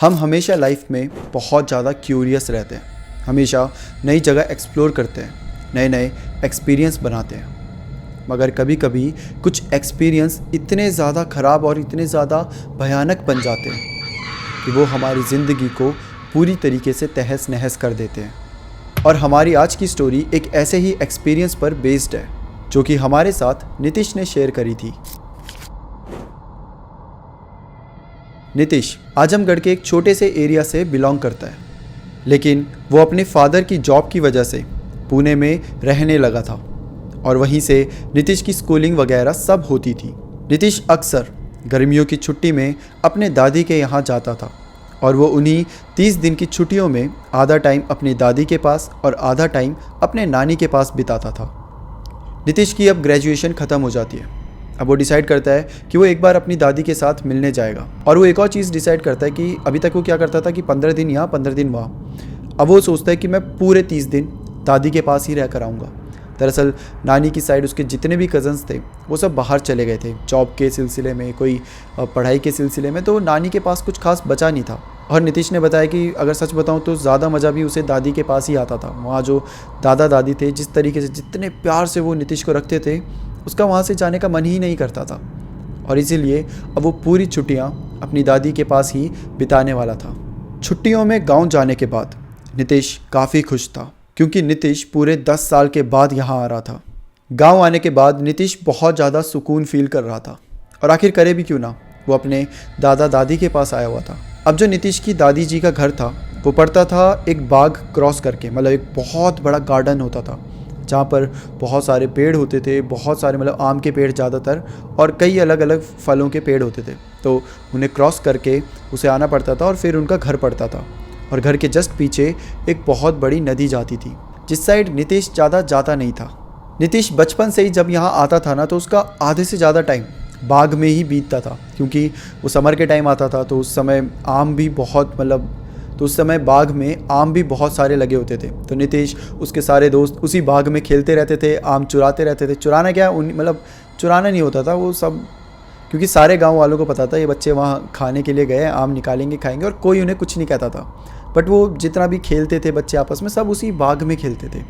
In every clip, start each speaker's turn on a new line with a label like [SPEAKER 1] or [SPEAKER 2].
[SPEAKER 1] हम हमेशा लाइफ में बहुत ज़्यादा क्यूरियस रहते हैं, हमेशा नई जगह एक्सप्लोर करते हैं, नए नए एक्सपीरियंस बनाते हैं। मगर कभी कभी कुछ एक्सपीरियंस इतने ज़्यादा ख़राब और इतने ज़्यादा भयानक बन जाते हैं कि वो हमारी ज़िंदगी को पूरी तरीके से तहस नहस कर देते हैं। और हमारी आज की स्टोरी एक ऐसे ही एक्सपीरियंस पर बेस्ड है जो कि हमारे साथ नितिश ने शेयर करी थी। नितिश आजमगढ़ के एक छोटे से एरिया से बिलोंग करता है, लेकिन वो अपने फादर की जॉब की वजह से पुणे में रहने लगा था और वहीं से नितिश की स्कूलिंग वगैरह सब होती थी। नितिश अक्सर गर्मियों की छुट्टी में अपने दादी के यहाँ जाता था और वो उन्हीं 30 दिन की छुट्टियों में आधा टाइम अपनी दादी के पास और आधा टाइम अपने नानी के पास बिताता था। नितिश की अब ग्रेजुएशन ख़त्म हो जाती है। अब वो डिसाइड करता है कि वो एक बार अपनी दादी के साथ मिलने जाएगा और वो एक और चीज़ डिसाइड करता है कि अभी तक वो क्या करता था कि 15 दिन यहाँ 15 दिन वहाँ। अब वो सोचता है कि मैं पूरे 30 दिन दादी के पास ही रह कर आऊँगा। दरअसल नानी की साइड उसके जितने भी कज़न्स थे वो सब बाहर चले गए थे जॉब के सिलसिले में, कोई पढ़ाई के सिलसिले में, तो नानी के पास कुछ खास बचा नहीं था। और नितिश ने बताया कि अगर सच बताऊं तो ज़्यादा मज़ा भी उसे दादी के पास ही आता था। वहाँ जो दादा दादी थे, जिस तरीके से जितने प्यार से वो नितिश को रखते थे, उसका वहाँ से जाने का मन ही नहीं करता था। और इसीलिए अब वो पूरी छुट्टियाँ अपनी दादी के पास ही बिताने वाला था। छुट्टियों में गाँव जाने के बाद नितिश काफ़ी खुश था क्योंकि नितिश पूरे 10 साल के बाद यहाँ आ रहा था। गांव आने के बाद नितिश बहुत ज़्यादा सुकून फील कर रहा था और आखिर करे भी क्यों ना, वो अपने दादा दादी के पास आया हुआ था। अब जो नितिश की दादी जी का घर था वो पड़ता था एक बाग क्रॉस करके, मतलब एक बहुत बड़ा गार्डन होता था जहाँ पर बहुत सारे पेड़ होते थे, बहुत सारे मतलब आम के पेड़ ज़्यादातर और कई अलग अलग फलों के पेड़ होते थे। तो उन्हें क्रॉस करके उसे आना पड़ता था और फिर उनका घर पड़ता था। और घर के जस्ट पीछे एक बहुत बड़ी नदी जाती थी जिस साइड नितिश ज़्यादा जाता नहीं था। नितिश बचपन से ही जब यहाँ आता था ना तो उसका आधे से ज़्यादा टाइम बाग में ही बीतता था, क्योंकि वो समर के टाइम आता था तो उस समय आम भी बहुत तो उस समय बाग में आम भी बहुत सारे लगे होते थे। तो नितिश उसके सारे दोस्त उसी बाग में खेलते रहते थे, आम चुराते रहते थे। चुराना क्या, चुराना नहीं होता था वो सब, क्योंकि सारे गाँव वालों को पता था ये बच्चे वहाँ खाने के लिए गए, आम निकालेंगे खाएंगे, और कोई उन्हें कुछ नहीं कहता था। बट वो जितना भी खेलते थे बच्चे आपस में, सब उसी बाग में खेलते थे।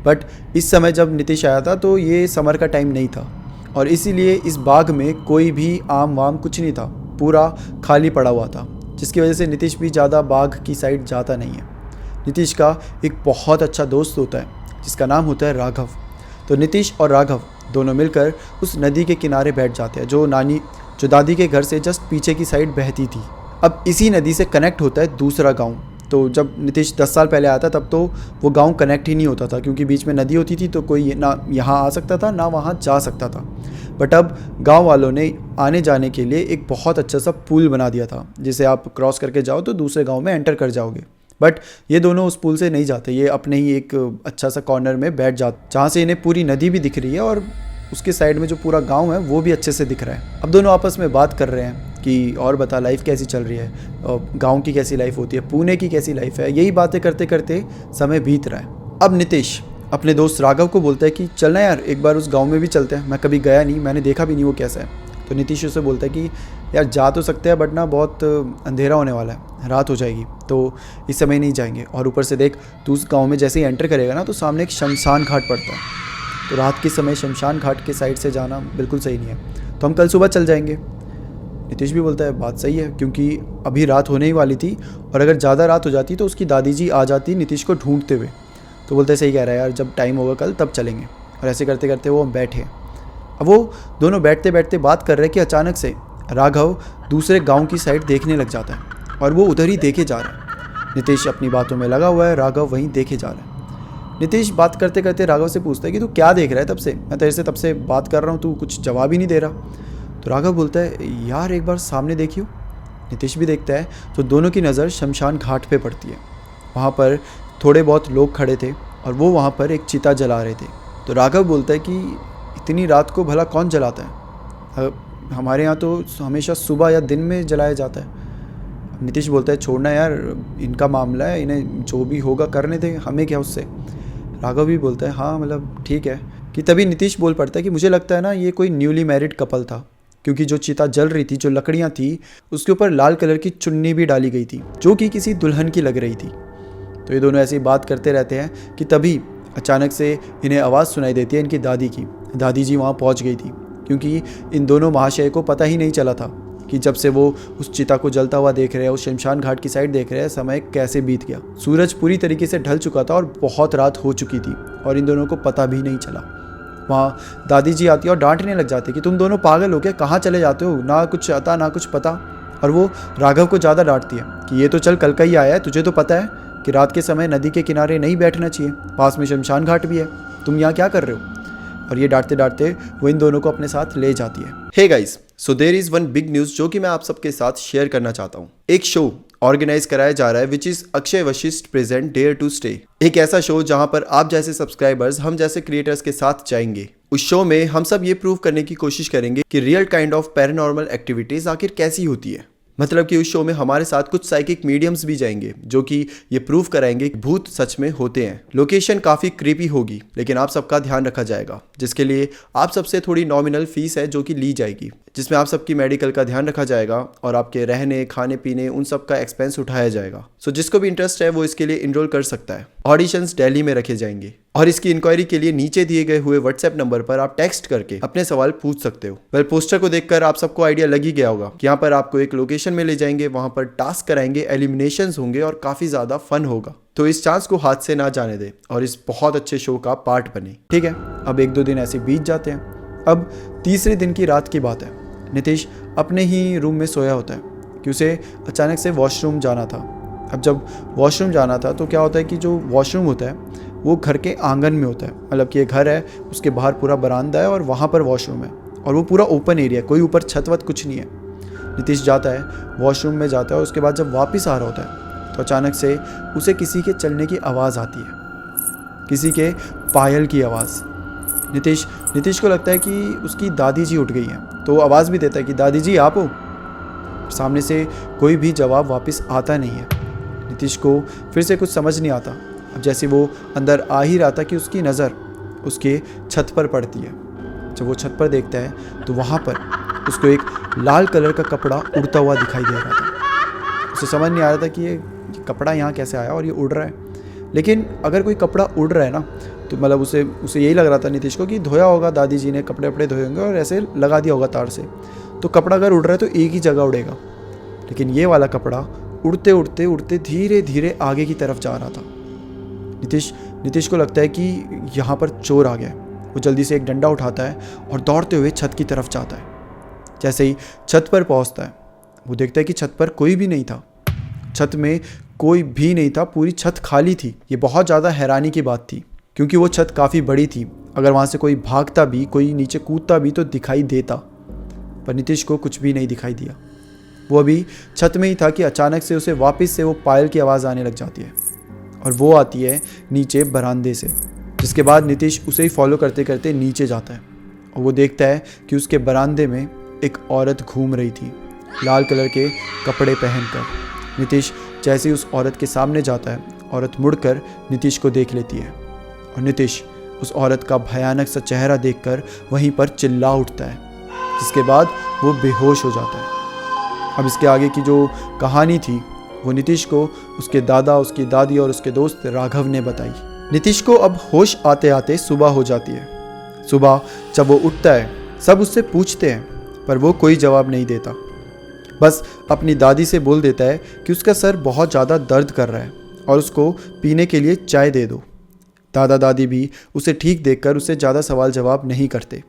[SPEAKER 1] बट इस समय जब नितिश आया था तो ये समर का टाइम नहीं था और इसीलिए इस बाग में कोई भी आम वाम कुछ नहीं था, पूरा खाली पड़ा हुआ था, जिसकी वजह से नितिश भी ज़्यादा बाग की साइड जाता नहीं है। नितिश का एक बहुत अच्छा दोस्त होता है जिसका नाम होता है राघव। तो नितिश और राघव दोनों मिलकर उस नदी के किनारे बैठ जाते हैं जो दादी के घर से जस्ट पीछे की साइड बहती थी। अब इसी नदी से कनेक्ट होता है दूसरा गांव। तो जब नितिश 10 साल पहले आया था तब तो वो गांव कनेक्ट ही नहीं होता था, क्योंकि बीच में नदी होती थी तो कोई ना यहाँ आ सकता था ना वहाँ जा सकता था। बट अब गांव वालों ने आने जाने के लिए एक बहुत अच्छा सा पुल बना दिया था, जिसे आप क्रॉस करके जाओ तो दूसरे गाँव में एंटर कर जाओगे। बट ये दोनों उस पुल से नहीं जाते, ये अपने ही एक अच्छा सा कॉर्नर में बैठ जाते जहाँ से इन्हें पूरी नदी भी दिख रही है और उसके साइड में जो पूरा गांव है वो भी अच्छे से दिख रहा है। अब दोनों आपस में बात कर रहे हैं कि और बता लाइफ कैसी चल रही है, गांव की कैसी लाइफ होती है, पुणे की कैसी लाइफ है। यही बातें करते करते समय बीत रहा है। अब नितिश अपने दोस्त राघव को बोलता है कि चलना यार एक बार उस गाँव में भी चलते हैं, मैं कभी गया नहीं, मैंने देखा भी नहीं वो कैसा है। तो नितिश उसे बोलता है कि यार जा तो सकते हैं बट ना बहुत अंधेरा होने वाला है, रात हो जाएगी, तो इस समय नहीं जाएंगे। और ऊपर से देख तू उस गाँव में जैसे ही एंटर करेगा ना तो सामने एक शमशान घाट पड़ता है, तो रात के समय शमशान घाट के साइड से जाना बिल्कुल सही नहीं है, तो हम कल सुबह चल जाएंगे। नितिश भी बोलता है बात सही है, क्योंकि अभी रात होने ही वाली थी और अगर ज़्यादा रात हो जाती तो उसकी दादी जी आ जाती नितिश को ढूंढते हुए। तो बोलते सही कह रहा है यार, जब टाइम होगा कल तब चलेंगे। और ऐसे करते करते वो बैठे। अब वो दोनों बैठते बैठते बात कर रहे हैं कि अचानक से राघव दूसरे गाँव की साइड देखने लग जाता है और वो उधर ही देखे जा रहा है। नितिश अपनी बातों में लगा हुआ है, राघव वहीं देखे जा रहा है। नितिश बात करते करते राघव से पूछता है कि तू क्या देख रहा है तब से, मैं तेरे से तब से बात कर रहा हूँ, तू कुछ जवाब ही नहीं दे रहा। तो राघव बोलता है यार एक बार सामने देखियो। नितिश भी देखता है तो दोनों की नज़र शमशान घाट पे पड़ती है। वहाँ पर थोड़े बहुत लोग खड़े थे और वो वहाँ पर एक चिता जला रहे थे। तो राघव बोलता है कि इतनी रात को भला कौन जलाता है, हमारे यहाँ तो हमेशा सुबह या दिन में जलाया जाता है। नितिश बोलता है छोड़ना यार, इनका मामला है, इन्हें जो भी होगा करने दे, हमें क्या उससे। राघव भी बोलता है हाँ ठीक है। कि तभी नितिश बोल पड़ता है कि मुझे लगता है ना ये कोई न्यूली मैरिड कपल था क्योंकि जो चिता जल रही थी, जो लकड़ियाँ थी, उसके ऊपर लाल कलर की चुन्नी भी डाली गई थी जो कि किसी दुल्हन की लग रही थी। तो ये दोनों ऐसे ही बात करते रहते हैं कि तभी अचानक से इन्हें आवाज़ सुनाई देती है इनकी दादी की। दादी जी वहाँ पहुँच गई थी, क्योंकि इन दोनों महाशय को पता ही नहीं चला था कि जब से वो उस चिता को जलता हुआ देख रहे हैं, उस शमशान घाट की साइड देख रहे हैं, समय कैसे बीत गया। सूरज पूरी तरीके से ढल चुका था और बहुत रात हो चुकी थी और इन दोनों को पता भी नहीं चला। वहाँ दादी जी आती है और डांटने लग जाती है कि तुम दोनों पागल हो क्या, कहाँ चले जाते हो, ना कुछ आता ना कुछ पता। और वो राघव को ज़्यादा डांटती है कि ये तो चल कल का ही आया है, तुझे तो पता है कि रात के समय नदी के किनारे नहीं बैठना चाहिए, पास में शमशान घाट भी है, तुम यहाँ क्या कर रहे हो। और ये डांटते डांटते वो इन दोनों को अपने साथ ले जाती है। Hey guys, so there is one big news जो कि मैं आप सबके साथ शेयर करना चाहता हूँ। एक शो ऑर्गेनाइज कराया जा रहा है which is Akshay Vashisht present dare to stay. एक ऐसा शो जहां पर आप जैसे सब्सक्राइबर्स, हम जैसे क्रिएटर्स के साथ जाएंगे। उस शो में हम सब ये प्रूव करने की कोशिश करेंगे कि real kind of paranormal activities आखिर कैसी होती है। मतलब कि उस शो में हमारे साथ कुछ साइकिक मीडियम्स भी जाएंगे जो कि ये प्रूव कराएंगे कि भूत सच में होते हैं। लोकेशन काफ़ी क्रीपी होगी, लेकिन आप सबका ध्यान रखा जाएगा, जिसके लिए आप सबसे थोड़ी नॉमिनल फीस है जो कि ली जाएगी, जिसमें आप सबकी मेडिकल का ध्यान रखा जाएगा और आपके रहने, खाने पीने, उन सब का एक्सपेंस उठाया जाएगा। सो जिसको भी इंटरेस्ट है वो इसके लिए इनरोल कर सकता है। ऑडिशंस दिल्ली में रखे जाएंगे और इसकी इंक्वायरी के लिए नीचे दिए गए हुए व्हाट्सएप नंबर पर आप टेक्स्ट करके अपने सवाल पूछ सकते हो। वेल, पोस्टर को देखकर आप सबको आइडिया लग ही गया होगा कि यहाँ पर आपको एक लोकेशन में ले जाएंगे, वहां पर टास्क कराएंगे, एलिमिनेशंस होंगे और काफी ज्यादा फन होगा। तो इस चांस को हाथ से ना जाने दे और इस बहुत अच्छे शो का पार्ट बने। ठीक है, अब 1-2 दिन ऐसे बीत जाते हैं। अब तीसरे दिन की रात की बात है। नितिश अपने ही रूम में सोया होता है कि उसे अचानक से वॉशरूम जाना था। अब जब वॉशरूम जाना था तो क्या होता है कि जो वॉशरूम होता है वो घर के आंगन में होता है। मतलब कि ये घर है, उसके बाहर पूरा बरामदा है और वहाँ पर वॉशरूम है और वो पूरा ओपन एरिया है, कोई ऊपर छत वत कुछ नहीं है। नितिश जाता है, वॉशरूम में जाता है और उसके बाद जब वापस आ रहा होता है तो अचानक से उसे किसी के चलने की आवाज़ आती है, किसी के पायल की आवाज़। नितिश को लगता है कि उसकी दादी जी उठ गई हैं, तो वो आवाज़ भी देता है कि दादी जी आप हो। सामने से कोई भी जवाब वापस आता नहीं है। नितिश को फिर से कुछ समझ नहीं आता। अब जैसे वो अंदर आ ही रहा था कि उसकी नज़र उसके छत पर पड़ती है। जब वो छत पर देखता है तो वहाँ पर उसको एक लाल कलर का कपड़ा उड़ता हुआ दिखाई दे रहा था। उसे समझ नहीं आ रहा था कि ये कपड़ा यहाँ कैसे आया और ये उड़ रहा है। लेकिन अगर कोई कपड़ा उड़ रहा है ना, तो मतलब उसे यही लग रहा था नितिश को कि धोया होगा, दादी जी ने कपड़े वपड़े धोए होंगे और ऐसे लगा दिया होगा तार से। तो कपड़ा अगर उड़ रहा है तो एक ही जगह उड़ेगा। लेकिन ये वाला कपड़ा उड़ते उड़ते उड़ते धीरे धीरे आगे की तरफ जा रहा था। नितिश को लगता है कि यहाँ पर चोर आ गया है। वो जल्दी से एक डंडा उठाता है और दौड़ते हुए छत की तरफ जाता है। जैसे ही छत पर पहुँचता है वो देखता है कि छत पर कोई भी नहीं था। छत में कोई भी नहीं था, पूरी छत खाली थी। ये बहुत ज़्यादा हैरानी की बात थी क्योंकि वो छत काफ़ी बड़ी थी। अगर वहाँ से कोई भागता भी, कोई नीचे कूदता भी तो दिखाई देता, पर नितिश को कुछ भी नहीं दिखाई दिया। वो अभी छत में ही था कि अचानक से उसे वापस से वो पायल की आवाज़ आने लग जाती है और वो आती है नीचे बरामदे से। जिसके बाद नितिश उसे ही फॉलो करते करते नीचे जाता है और वो देखता है कि उसके बरामदे में एक औरत घूम रही थी, लाल कलर के कपड़े पहनकर। नितिश जैसे ही उस औरत के सामने जाता है, औरत मुड़कर नितिश को देख लेती है और नितिश उस औरत का भयानक सा चेहरा देखकर वहीं पर चिल्ला उठता है, जिसके बाद वो बेहोश हो जाता है। अब इसके आगे की जो कहानी थी वो नितिश को उसके दादा, उसकी दादी और उसके दोस्त राघव ने बताई। नितिश को अब होश आते आते सुबह हो जाती है। सुबह जब वो उठता है सब उससे पूछते हैं पर वो कोई जवाब नहीं देता, बस अपनी दादी से बोल देता है कि उसका सर बहुत ज़्यादा दर्द कर रहा है और उसको पीने के लिए चाय दे दो। दादा दादी भी उसे ठीक देखकर उससे ज़्यादा सवाल जवाब नहीं करते,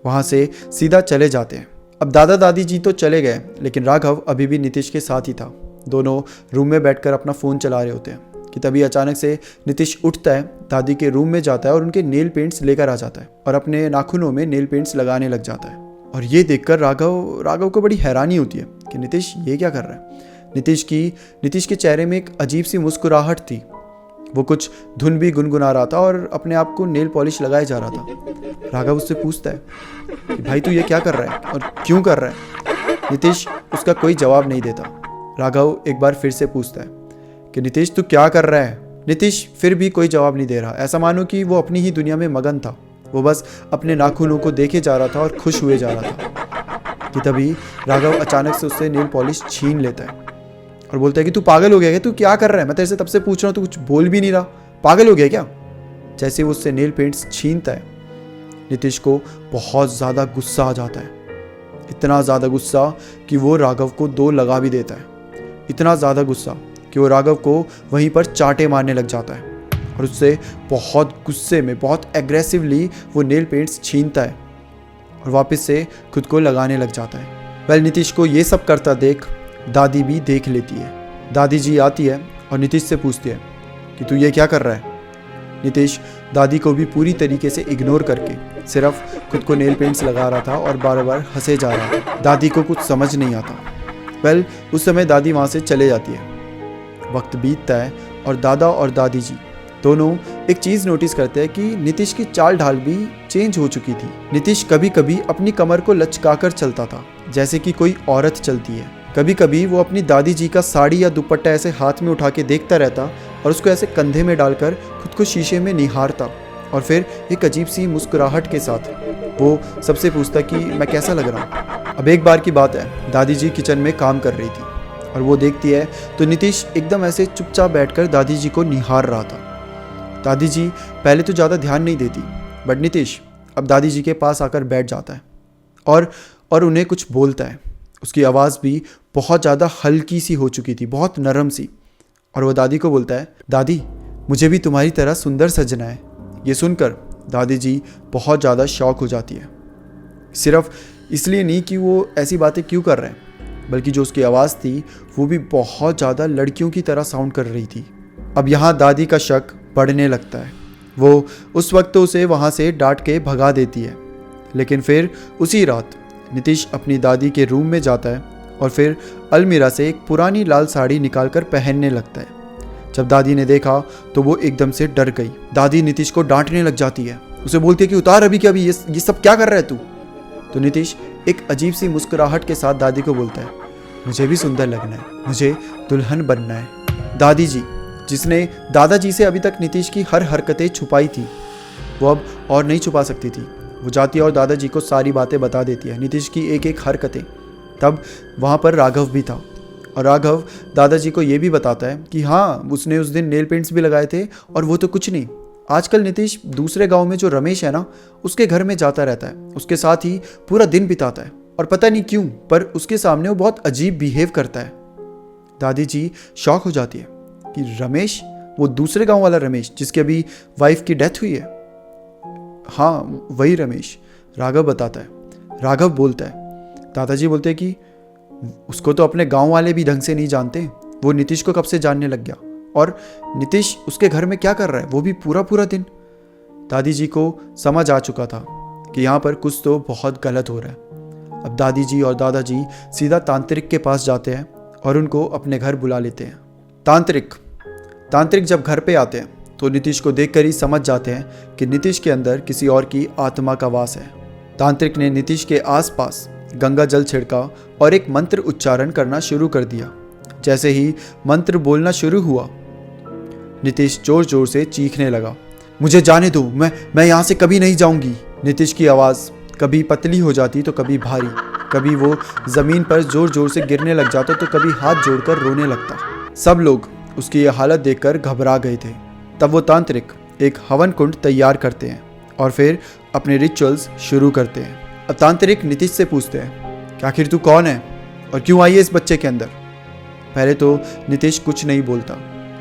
[SPEAKER 1] वहाँ से सीधा चले जाते हैं। अब दादा दादी जी तो चले गए लेकिन राघव अभी भी नितिश के साथ ही था। दोनों रूम में बैठकर अपना फ़ोन चला रहे होते हैं कि तभी अचानक से नितिश उठता है, दादी के रूम में जाता है और उनके नेल पेंट्स लेकर आ जाता है और अपने नाखूनों में नेल पेंट्स लगाने लग जाता है। और ये देखकर राघव को बड़ी हैरानी होती है कि नितिश ये क्या कर रहा है। नितिश के चेहरे में एक अजीब सी मुस्कुराहट थी। वो कुछ धुन भी गुनगुना रहा था और अपने आप को नेल पॉलिश लगाए जा रहा था। राघव उससे पूछता है कि भाई तू ये क्या कर रहा है और क्यों कर रहा है। नितिश उसका कोई जवाब नहीं देता। राघव एक बार फिर से पूछता है कि नितिश तू क्या कर रहा है। नितिश फिर भी कोई जवाब नहीं दे रहा, ऐसा मानो कि वो अपनी ही दुनिया में मगन था। वो बस अपने नाखूनों को देखे जा रहा था और खुश हुए जा रहा था। कि तभी राघव अचानक से उससे नेल पॉलिश छीन लेता है और बोलता है कि तू पागल हो गया क्या? तू क्या कर रहा है? मैं तेरे से तब से पूछ रहा हूँ, तू कुछ बोल भी नहीं रहा, पागल हो गया क्या? जैसे वो उससे नेल पेंट्स छीनता है, नीतीश को बहुत ज़्यादा गुस्सा आ जाता है। इतना ज़्यादा गुस्सा कि वो राघव को 2 लगा भी देता है। इतना ज़्यादा गुस्सा कि वो राघव को वहीं पर चांटे मारने लग जाता है और उससे बहुत गुस्से में, बहुत एग्रेसिवली वो नेल पेंट्स छीनता है और वापस से खुद को लगाने लग जाता है। नीतीश को ये सब करता देख दादी भी देख लेती है। दादी जी आती है और नीतीश से पूछती है कि तू ये क्या कर रहा है? नीतीश दादी को भी पूरी तरीके से इग्नोर करके सिर्फ खुद को नेल पेंट्स लगा रहा था और बार बार हंसे जा रहा था। दादी को कुछ समझ नहीं आता। उस समय दादी वहाँ से चले जाती है। वक्त बीतता है और दादा और दादी जी दोनों एक चीज़ नोटिस करते हैं कि नीतीश की चाल ढाल भी चेंज हो चुकी थी। नीतीश कभी कभी अपनी कमर को लचकाकर चलता था, जैसे कि कोई औरत चलती है। कभी कभी वो अपनी दादी जी का साड़ी या दुपट्टा ऐसे हाथ में उठा के देखता रहता और उसको ऐसे कंधे में डालकर खुद को शीशे में निहारता और फिर एक अजीब सी मुस्कुराहट के साथ वो सबसे पूछता कि मैं कैसा लग रहा हूँ। अब एक बार की बात है, दादी जी किचन में काम कर रही थी और वो देखती है तो नीतीश एकदम ऐसे चुपचाप बैठकर दादी जी को निहार रहा था। दादी जी पहले तो ज़्यादा ध्यान नहीं देती, बट नीतीश अब दादी जी के पास आकर बैठ जाता है और उन्हें कुछ बोलता है। उसकी आवाज़ भी बहुत ज़्यादा हल्की सी हो चुकी थी, बहुत नरम सी, और वो दादी को बोलता है, दादी मुझे भी तुम्हारी तरह सुंदर सजना है। ये सुनकर दादी जी बहुत ज़्यादा शॉक हो जाती है। सिर्फ इसलिए नहीं कि वो ऐसी बातें क्यों कर रहे हैं, बल्कि जो उसकी आवाज़ थी वो भी बहुत ज़्यादा लड़कियों की तरह साउंड कर रही थी। अब यहाँ दादी का शक बढ़ने लगता है। वो उस वक्त तो उसे वहाँ से डांट के भगा देती है, लेकिन फिर उसी रात नीतीश अपनी दादी के रूम में जाता है और फिर अलमीरा से एक पुरानी लाल साड़ी निकालकर पहनने लगता है। जब दादी ने देखा तो वो एकदम से डर गई। दादी नीतीश को डांटने लग जाती है, उसे बोलती है कि उतार अभी क्या, अभी ये सब क्या कर रहा है तू? तो नीतीश एक अजीब सी मुस्कुराहट के साथ दादी को बोलता है, मुझे भी सुंदर लगना है, मुझे दुल्हन बनना है। दादी जी, जिसने दादाजी से अभी तक नीतीश की हर हरकतें छुपाई थी, वो अब और नहीं छुपा सकती थी। वो जाती है और दादाजी को सारी बातें बता देती है, नीतीश की एक एक हरकतें। तब वहाँ पर राघव भी था और राघव दादाजी को ये भी बताता है कि हाँ, उसने उस दिन नेल पेंट्स भी लगाए थे और वो तो कुछ नहीं, आजकल नीतीश दूसरे गांव में जो रमेश है ना, उसके घर में जाता रहता है, उसके साथ ही पूरा दिन बिताता है और पता नहीं क्यों पर उसके सामने वो बहुत अजीब बिहेव करता है। दादी जी शॉक हो जाती है कि रमेश, वो दूसरे गांव वाला रमेश जिसकी अभी वाइफ की डेथ हुई है? हाँ, वही रमेश, राघव बताता है। राघव बोलता है, दादाजी बोलते हैं कि उसको तो अपने गांव वाले भी ढंग से नहीं जानते, वो नीतीश को कब से जानने लग गया और नीतीश उसके घर में क्या कर रहा है, वो भी पूरा दिन। दादी जी को समझ आ चुका था कि यहाँ पर कुछ तो बहुत गलत हो रहा है। अब दादी जी और दादाजी सीधा तांत्रिक के पास जाते हैं और उनको अपने घर बुला लेते हैं। तांत्रिक जब घर पे आते हैं तो नीतीश को देखकर ही समझ जाते हैं कि नीतीश के अंदर किसी और की आत्मा का वास है। तांत्रिक ने नीतीश के आसपास गंगा जल छिड़का और एक मंत्र उच्चारण करना शुरू कर दिया। जैसे ही मंत्र बोलना शुरू हुआ, नीतीश जोर जोर से चीखने लगा, मुझे जाने दो, मैं यहाँ से कभी नहीं जाऊंगी। नीतीश की आवाज़ कभी पतली हो जाती तो कभी भारी, कभी वो ज़मीन पर जोर जोर से गिरने लग जाता तो कभी हाथ जोड़कर रोने लगता। सब लोग उसकी यह हालत देखकर घबरा गए थे। तब वो तांत्रिक एक हवन कुंड तैयार करते हैं और फिर अपने रिचुअल्स शुरू करते हैं। अब तांत्रिक नीतीश से पूछते हैं कि आखिर तू कौन है और क्यों आई है इस बच्चे के अंदर? पहले तो नीतीश कुछ नहीं बोलता,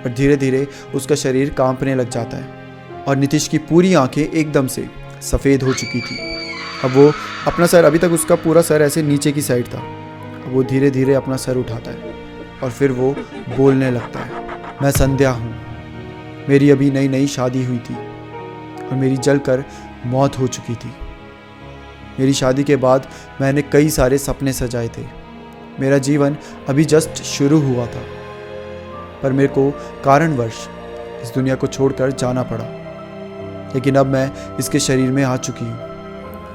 [SPEAKER 1] पर धीरे धीरे उसका शरीर कांपने लग जाता है और नीतीश की पूरी आंखें एकदम से सफ़ेद हो चुकी थी। अब वो अपना सर, अभी तक उसका पूरा सर ऐसे नीचे की साइड था, अब वो धीरे धीरे अपना सर उठाता है और फिर वो बोलने लगता है, मैं संध्या हूँ, मेरी अभी नई शादी हुई थी और मेरी जलकर मौत हो चुकी थी। मेरी शादी के बाद मैंने कई सारे सपने सजाए थे। मेरा जीवन अभी जस्ट शुरू हुआ था, पर मेरे को कारणवश इस दुनिया को छोड़कर जाना पड़ा। लेकिन अब मैं इसके शरीर में आ चुकी हूँ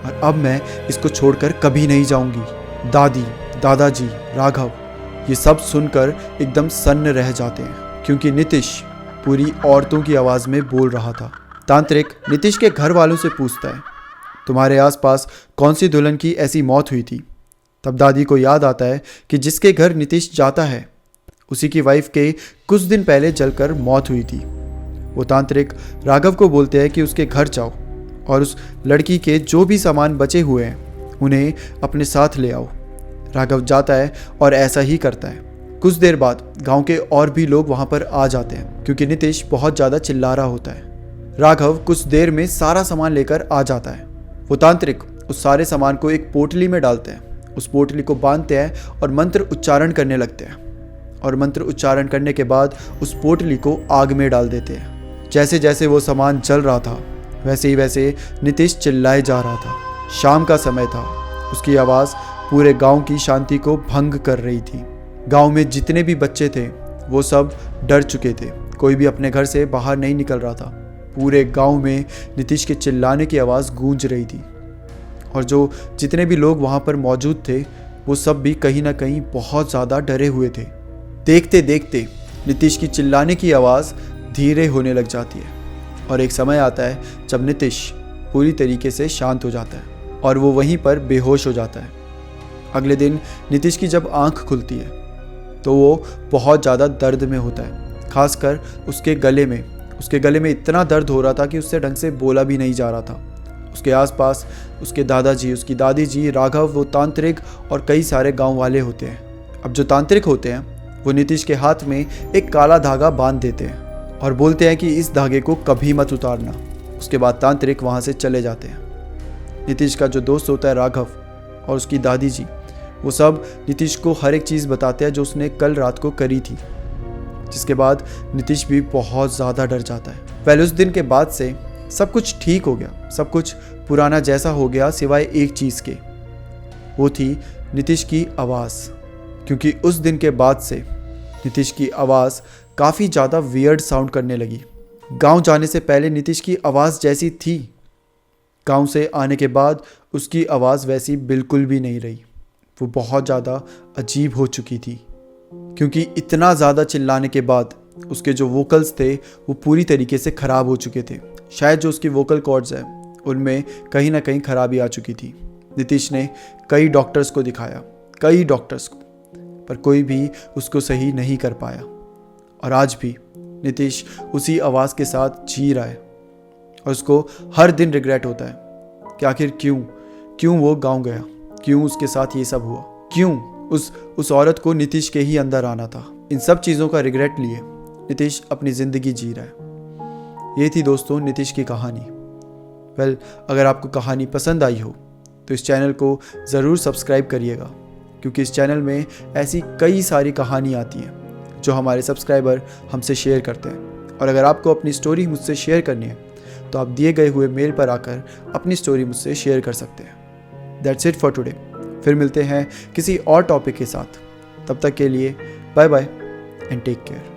[SPEAKER 1] और अब मैं इसको छोड़कर कभी नहीं जाऊँगी। दादी, दादाजी, राघव ये सब सुनकर एकदम सन्न रह जाते हैं, क्योंकि नीतीश पूरी औरतों की आवाज़ में बोल रहा था। तांत्रिक नीतीश के घर वालों से पूछता है, तुम्हारे आसपास कौन सी दुल्हन की ऐसी मौत हुई थी तब दादी को याद आता है कि जिसके घर नीतीश जाता है उसी की वाइफ के कुछ दिन पहले जलकर मौत हुई थी। वो तांत्रिक राघव को बोलते हैं कि उसके घर जाओ और उस लड़की के जो भी सामान बचे हुए हैं उन्हें अपने साथ ले आओ। राघव जाता है और ऐसा ही करता है। कुछ देर बाद गांव के और भी लोग वहां पर आ जाते हैं क्योंकि नीतीश बहुत ज़्यादा चिल्ला रहा होता है। राघव कुछ देर में सारा सामान लेकर आ जाता है। वो तांत्रिक उस सारे सामान को एक पोटली में डालते हैं, उस पोटली को बांधते हैं और मंत्र उच्चारण करने लगते हैं। और मंत्र उच्चारण करने के बाद उस पोटली को आग में डाल देते हैं। जैसे जैसे वो सामान जल रहा था वैसे नीतीश चिल्लाए जा रहा था। शाम का समय था। उसकी आवाज़ पूरे गांव की शांति को भंग कर रही थी। गांव में जितने भी बच्चे थे वो सब डर चुके थे। कोई भी अपने घर से बाहर नहीं निकल रहा था। पूरे गांव में नीतीश के चिल्लाने की आवाज़ गूंज रही थी और जो जितने भी लोग वहां पर मौजूद थे वो सब भी कहीं ना कहीं बहुत ज़्यादा डरे हुए थे। देखते देखते नीतीश की चिल्लाने की आवाज़ धीरे होने लग जाती है और एक समय आता है जब नीतीश पूरी तरीके से शांत हो जाता है और वो वहीं पर बेहोश हो जाता है। अगले दिन नीतीश की जब आंख खुलती है तो वो बहुत ज़्यादा दर्द में होता है। खासकर उसके गले में इतना दर्द हो रहा था कि उससे ढंग से बोला भी नहीं जा रहा था। उसके आसपास उसके दादाजी, उसकी दादी जी, राघव, वो तांत्रिक और कई सारे गांव वाले होते हैं। अब जो तांत्रिक होते हैं वो नीतीश के हाथ में एक काला धागा बांध देते हैं और बोलते हैं कि इस धागे को कभी मत उतारना। उसके बाद तांत्रिक वहाँ से चले जाते हैं। नीतीश का जो दोस्त होता है राघव और उसकी दादी जी, वो सब नीतीश को हर एक चीज़ बताते हैं जो उसने कल रात को करी थी, जिसके बाद नीतीश भी बहुत ज़्यादा डर जाता है। पहले उस दिन के बाद से सब कुछ ठीक हो गया, सब कुछ पुराना जैसा हो गया सिवाय एक चीज़ के। वो थी नीतीश की आवाज़, क्योंकि उस दिन के बाद से नीतीश की आवाज़ काफ़ी ज़्यादा वियर्ड साउंड करने लगी। गांव जाने से पहले नीतीश की आवाज़ जैसी थी, गांव से आने के बाद उसकी आवाज़ वैसी बिल्कुल भी नहीं रही। वो बहुत ज़्यादा अजीब हो चुकी थी क्योंकि इतना ज़्यादा चिल्लाने के बाद उसके जो वोकल्स थे वो पूरी तरीके से ख़राब हो चुके थे। शायद जो उसकी वोकल कॉर्ड्स हैं उनमें कहीं ना कहीं खराबी आ चुकी थी। नीतीश ने कई डॉक्टर्स को दिखाया, पर कोई भी उसको सही नहीं कर पाया। और आज भी नीतीश उसी आवाज़ के साथ जी रहा है और उसको हर दिन रिग्रेट होता है कि आखिर क्यों वो गांव गया, क्यों उसके साथ ये सब हुआ, क्यों उस औरत को नीतीश के ही अंदर आना था। इन सब चीज़ों का रिग्रेट लिए नीतीश अपनी ज़िंदगी जी रहा है। ये थी दोस्तों नीतीश की कहानी। अगर आपको कहानी पसंद आई हो तो इस चैनल को ज़रूर सब्सक्राइब करिएगा, क्योंकि इस चैनल में ऐसी कई सारी कहानी आती हैं जो हमारे सब्सक्राइबर हमसे शेयर करते हैं। और अगर आपको अपनी स्टोरी मुझसे शेयर करनी है तो आप दिए गए हुए मेल पर आकर अपनी स्टोरी मुझसे शेयर कर सकते हैं। That's it for today. फिर मिलते हैं किसी और टॉपिक के साथ। तब तक के लिए bye bye and take care.